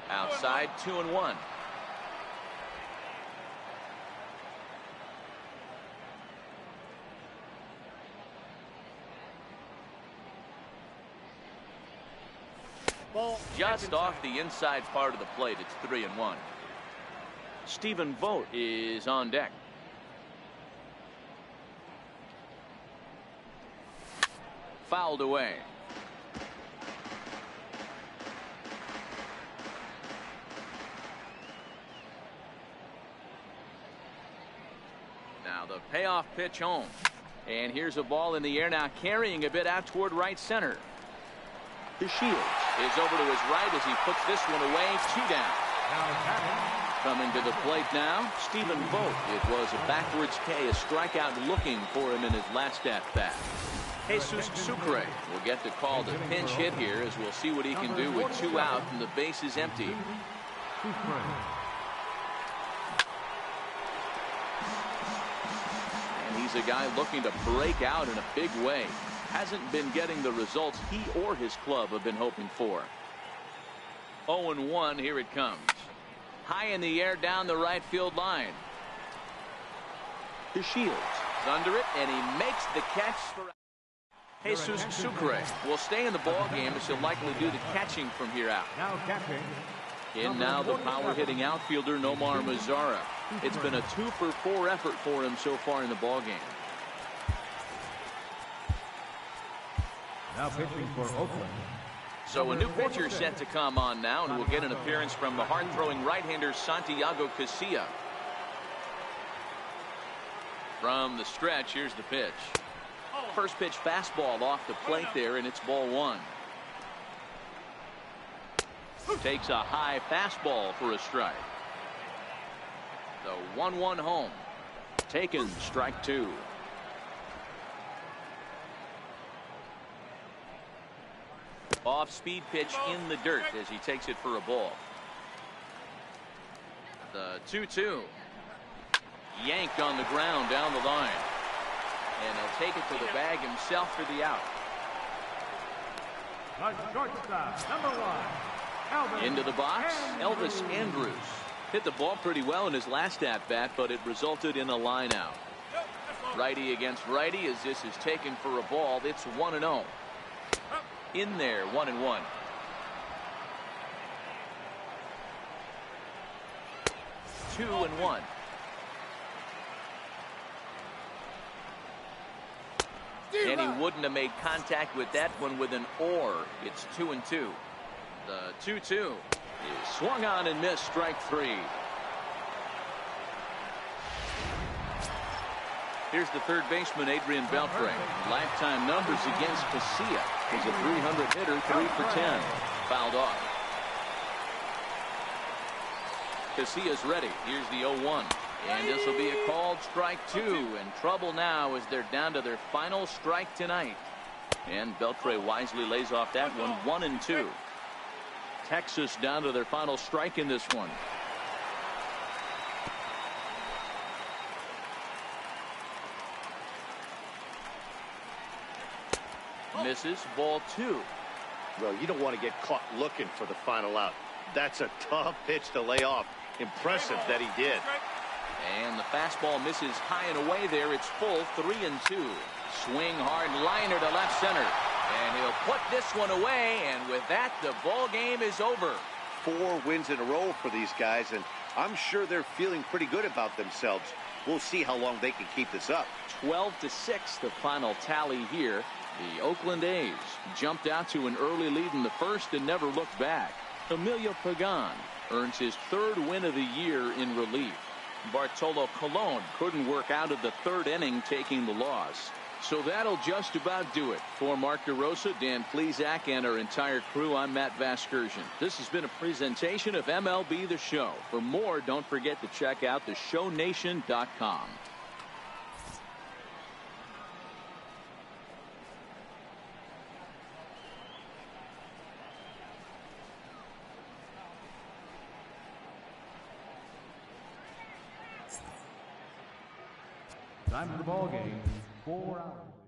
Outside, 2-1. Just off the inside part of the plate. It's 3-1. Stephen Vogt is on deck. Fouled away. Now the payoff pitch home. And here's a ball in the air now, carrying a bit out toward right center. The Shields is over to his right as he puts this one away. 2 down. Coming to the plate now, Stephen Vogt. It was a backwards K, a strikeout looking for him in his last at-bat. Jesus Sucre will get the call to pinch hit here, as we'll see what he can do with 2 out and the base is empty. And he's a guy looking to break out in a big way. Hasn't been getting the results he or his club have been hoping for. 0-1, here it comes. High in the air down the right field line. The Shields is under it, and he makes the catch for Jesus Sucre will stay in the ball game, as he'll likely do the catching from here out. Now catching. In now the power hitting outfielder Nomar Mazara. It's been a 2-for-4 effort for him so far in the ball game. Now pitching for Oakland. So a new pitcher set to come on now, and we'll get an appearance from the hard-throwing right-hander Santiago Casilla. From the stretch, here's the pitch. First pitch fastball off the plate there, and it's ball 1. Takes a high fastball for a strike. The 1-1 home. Taken, strike 2. Off-speed pitch in the dirt as he takes it for a ball. The 2-2. Yanked on the ground down the line. And he'll take it to the bag himself for the out. The shortstop, number 1. Into the box, Elvis Andrus. Hit the ball pretty well in his last at-bat, but it resulted in a line out. Righty against righty as this is taken for a ball. It's 1-0. In there, 1-1. Two and 1. And he wouldn't have made contact with that one with an or. It's 2-2. The 2-2 is swung on and missed, strike 3. Here's the third baseman, Adrian Beltre. Lifetime numbers against Casilla. He's a 300 hitter, 3 for 10. Fouled off. Casilla's ready. Here's the 0-1. And this will be a called strike 2. And trouble now as they're down to their final strike tonight. And Beltre wisely lays off that one. 1-2. Texas down to their final strike in this one. Misses, ball 2. Well, you don't want to get caught looking for the final out. That's a tough pitch to lay off. Impressive that he did. And the fastball misses high and away there. It's full, 3-2. Swing hard liner to left center. And he'll put this one away. And with that, the ball game is over. 4 wins in a row for these guys, and I'm sure they're feeling pretty good about themselves. We'll see how long they can keep this up. 12-6, the final tally here. The Oakland A's jumped out to an early lead in the first and never looked back. Emilio Pagan earns his 3rd win of the year in relief. Bartolo Colon couldn't work out of the 3rd inning, taking the loss. So that'll just about do it. For Mark DeRosa, Dan Plesac, and our entire crew, I'm Matt Vasgersian. This has been a presentation of MLB The Show. For more, don't forget to check out theshownation.com. Time for the ball game. 4 hours.